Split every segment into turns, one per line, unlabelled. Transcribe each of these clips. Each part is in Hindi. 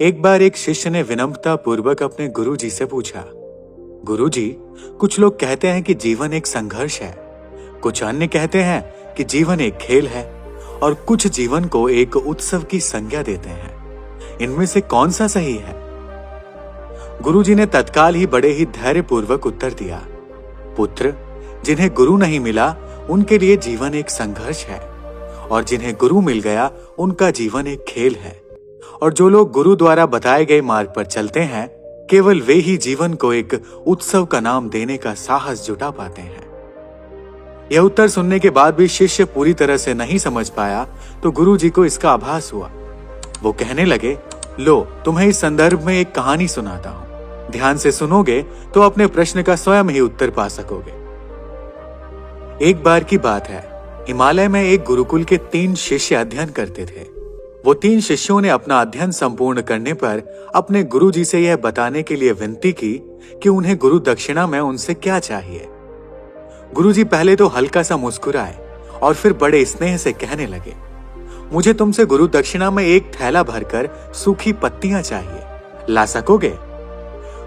एक बार एक शिष्य ने विनम्रता पूर्वक अपने गुरुजी से पूछा, गुरुजी, कुछ लोग कहते हैं कि जीवन एक संघर्ष है, कुछ अन्य कहते हैं कि जीवन एक खेल है और कुछ जीवन को एक उत्सव की संज्ञा देते हैं। इनमें से कौन सा सही है? गुरुजी ने तत्काल ही बड़े ही धैर्यपूर्वक उत्तर दिया, पुत्र, जिन्हें गुरु नहीं मिला उनके लिए जीवन एक संघर्ष है और जिन्हें गुरु मिल गया उनका जीवन एक खेल है। और जो लोग गुरु द्वारा बताए गए मार्ग पर चलते हैं, केवल वे ही जीवन को एक उत्सव का नाम देने का साहस जुटा पाते हैं। यह उत्तर सुनने के बाद भी शिष्य पूरी तरह से नहीं समझ पाया तो गुरुजी को इसका आभास हुआ। वो कहने लगे, लो, तुम्हें इस संदर्भ में एक कहानी सुनाता हूं। ध्यान से सुनोगे तो अपने प्रश्न का स्वयं ही उत्तर पा सकोगे। एक बार की बात है, हिमालय में एक गुरुकुल के 3 शिष्य अध्ययन करते थे। वो 3 शिष्यों ने अपना अध्ययन संपूर्ण करने पर अपने गुरुजी से यह बताने के लिए विनती की कि उन्हें गुरु दक्षिणा में उनसे क्या चाहिए। गुरुजी पहले तो हल्का सा मुस्कुराए और फिर बड़े स्नेह से कहने लगे, मुझे तुमसे गुरु दक्षिणा में एक थैला भरकर सूखी पत्तियां चाहिए, ला सकोगे?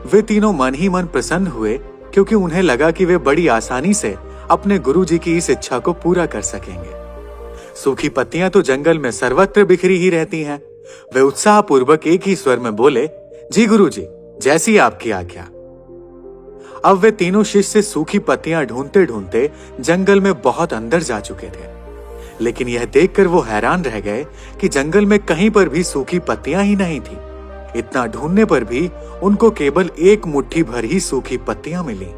वे तीनों मन ही मन प्रसन्न हुए क्योंकि उन्हें लगा कि वे बड़ी आसानी से अपने गुरुजी की इस इच्छा को पूरा कर सकेंगे। सूखी पत्तियां तो जंगल में सर्वत्र बिखरी ही रहती हैं। वे उत्साह पूर्वक एक ही स्वर में बोले, जी गुरुजी, जैसी आपकी आज्ञा। अब वे तीनों शिष्य सूखी पत्तियां ढूंढते ढूंढते जंगल में बहुत अंदर जा चुके थे, लेकिन यह देखकर वो हैरान रह गए कि जंगल में कहीं पर भी सूखी पत्तियां ही नहीं थी। इतना ढूंढने पर भी उनको केवल एक मुट्ठी भर ही सूखी पत्तियां मिली।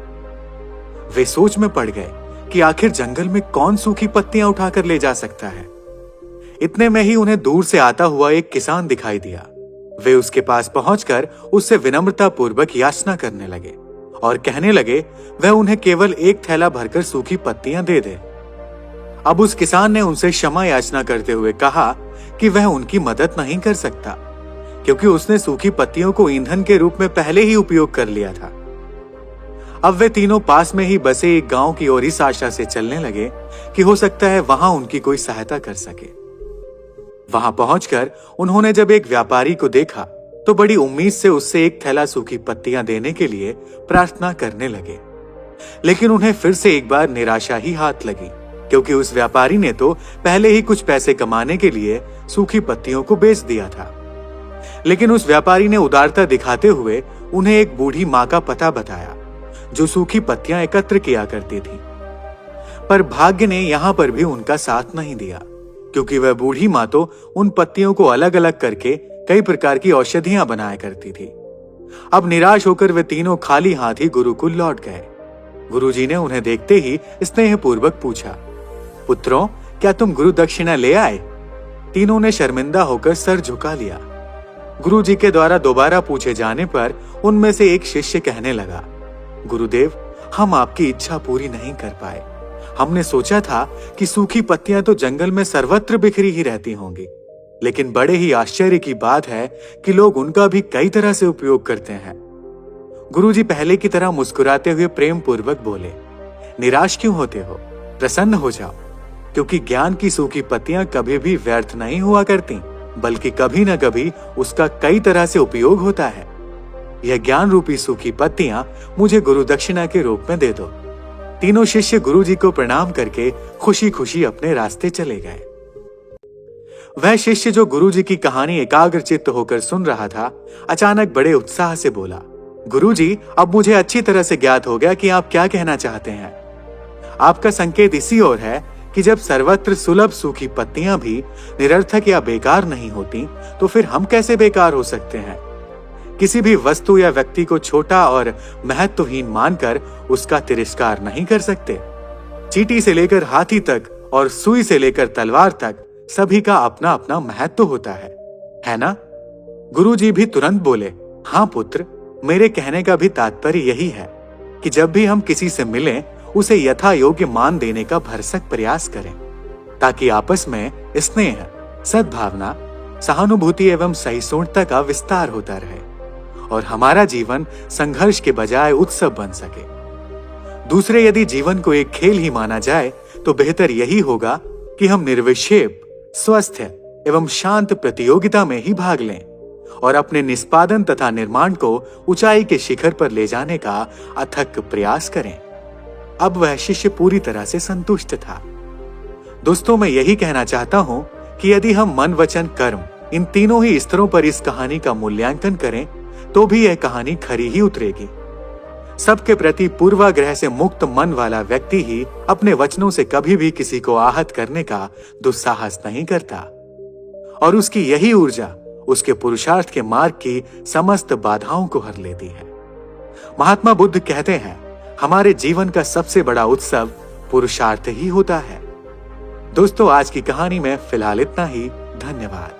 वे सोच में पड़ गए कि आखिर जंगल में कौन सूखी पत्तियां उठाकर ले जा सकता है। इतने में ही उन्हें दूर से आता हुआ एक किसान दिखाई दिया। वे उसके पास पहुंचकर उससे विनम्रता पूर्वक याचना करने लगे और कहने लगे वह उन्हें केवल एक थैला भरकर सूखी पत्तियां दे दे। अब उस किसान ने उनसे क्षमा याचना करते हुए कहा कि वह उनकी मदद नहीं कर सकता, क्योंकि उसने सूखी पत्तियों को ईंधन के रूप में पहले ही उपयोग कर लिया था। अब वे तीनों पास में ही बसे एक गांव की ओर इस आशा से चलने लगे कि हो सकता है वहां उनकी कोई सहायता कर सके। वहां पहुंचकर उन्होंने जब एक व्यापारी को देखा तो बड़ी उम्मीद से उससे एक थैला सूखी पत्तियां देने के लिए प्रार्थना करने लगे, लेकिन उन्हें फिर से एक बार निराशा ही हाथ लगी, क्योंकि उस व्यापारी ने तो पहले ही कुछ पैसे कमाने के लिए सूखी पत्तियों को बेच दिया था। लेकिन उस व्यापारी ने उदारता दिखाते हुए उन्हें एक बूढ़ी माँ का पता बताया जो सूखी पत्तियां एकत्र किया करती थी। पर भाग्य ने यहां पर भी उनका साथ नहीं दिया, क्योंकि वह बूढ़ी माँ तो उन पत्तियों को अलग अलग करके कई प्रकार की औषधियां बनाया करती थी। अब निराश होकर वे तीनों खाली हाथ ही गुरुकुल लौट गए। गुरुजी ने उन्हें देखते ही स्नेहपूर्वक पूछा, पुत्रों, क्या तुम गुरु दक्षिणा ले आए? तीनों ने शर्मिंदा होकर सर झुका लिया। गुरुजी के द्वारा दोबारा पूछे जाने पर उनमें से एक शिष्य कहने लगा, गुरुदेव, हम आपकी इच्छा पूरी नहीं कर पाए। हमने सोचा था कि सूखी पत्तियां तो जंगल में सर्वत्र बिखरी ही रहती होंगी, लेकिन बड़े ही आश्चर्य की बात है कि लोग उनका भी कई तरह से उपयोग करते हैं। गुरुजी पहले की तरह मुस्कुराते हुए प्रेम पूर्वक बोले, निराश क्यों होते हो? प्रसन्न हो जाओ, क्योंकि ज्ञान की सूखी पत्तियां कभी भी व्यर्थ नहीं हुआ करती, बल्कि कभी न कभी उसका कई तरह से उपयोग होता है। यह ज्ञान रूपी सूखी पत्तियां मुझे गुरु दक्षिणा के रूप में दे दो। तीनों शिष्य गुरुजी को प्रणाम करके खुशी खुशी अपने रास्ते चले गए। वह शिष्य जो गुरुजी की कहानी एकाग्रचित्त होकर सुन रहा था, अचानक बड़े उत्साह से बोला, गुरुजी, अब मुझे अच्छी तरह से ज्ञात हो गया कि आप क्या कहना चाहते हैं। आपका संकेत इसी ओर है कि जब सर्वत्र सुलभ सूखी पत्तियां भी निरर्थक या बेकार नहीं होती, तो फिर हम कैसे बेकार हो सकते हैं? किसी भी वस्तु या व्यक्ति को छोटा और महत्वहीन मानकर उसका तिरस्कार नहीं कर सकते। चींटी से लेकर हाथी तक और सुई से लेकर तलवार तक सभी का अपना अपना महत्व होता है ना? गुरुजी भी तुरंत बोले, हाँ पुत्र, मेरे कहने का भी तात्पर्य यही है कि जब भी हम किसी से मिलें, उसे यथा योग्य मान देने का भरसक प्रयास करें, ताकि आपस में स्नेह, सद्भावना, सहानुभूति एवं सहिष्णुता का विस्तार होता रहे और हमारा जीवन संघर्ष के बजाय उत्सव बन सके। दूसरे यदि जीवन को एक खेल ही माना जाए तो बेहतर यही होगा कि हम निर्विक्षेप, स्वस्थ एवं शांत प्रतियोगिता में ही भाग लें और अपने निष्पादन तथा निर्माण को ऊंचाई के शिखर पर ले जाने का अथक प्रयास करें। अब वह शिष्य पूरी तरह से संतुष्ट था। दोस्तों, मैं यही कहना चाहता हूं कि यदि हम मन, वचन, कर्म इन तीनों ही स्तरों पर इस कहानी का मूल्यांकन करें तो भी यह कहानी खरी ही उतरेगी। सबके प्रति पूर्वाग्रह से मुक्त मन वाला व्यक्ति ही अपने वचनों से कभी भी किसी को आहत करने का दुस्साहस नहीं करता, और उसकी यही ऊर्जा उसके पुरुषार्थ के मार्ग की समस्त बाधाओं को हर लेती है। महात्मा बुद्ध कहते हैं, हमारे जीवन का सबसे बड़ा उत्सव पुरुषार्थ ही होता है। दोस्तों, आज की कहानी में फिलहाल इतना ही। धन्यवाद।